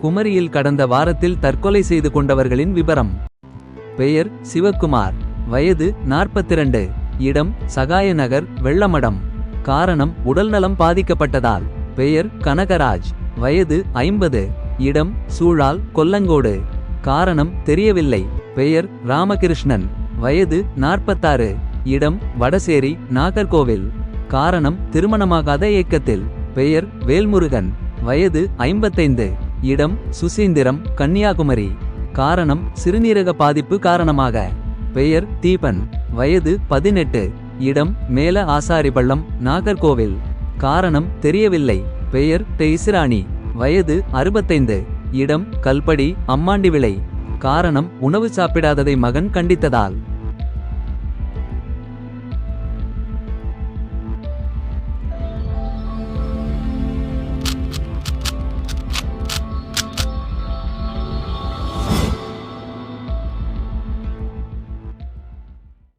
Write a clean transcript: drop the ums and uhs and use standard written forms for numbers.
குமரியில் கடந்த வாரத்தில் தற்கொலை செய்து கொண்டவர்களின் விபரம். பெயர் சிவக்குமார். வயது 42. இடம் சகாயநகர், வெள்ளமடம். காரணம் உடல்நலம் பாதிக்கப்பட்டதால். பெயர் கனகராஜ். வயது 50. இடம் சூழால், கொல்லங்கோடு. காரணம் தெரியவில்லை. பெயர் ராமகிருஷ்ணன். வயது 46. இடம் வடசேரி, நாகர்கோவில். காரணம் திருமணமாகாத ஏக்கத்தில். பெயர் வேல்முருகன். வயது 55. இடம் சுசீந்திரம், கன்னியாகுமரி. காரணம் சிறுநீரக பாதிப்பு காரணமாக. பெயர் தீபன். வயது 18. இடம் மேல ஆசாரிபள்ளம், நாகர்கோவில். காரணம் தெரியவில்லை. பெயர் இஸ்ராணி. வயது 65. இடம் கல்படி, அம்மாண்டிவிளை. காரணம் உணவு சாப்பிடாததை மகன் கண்டித்ததால்.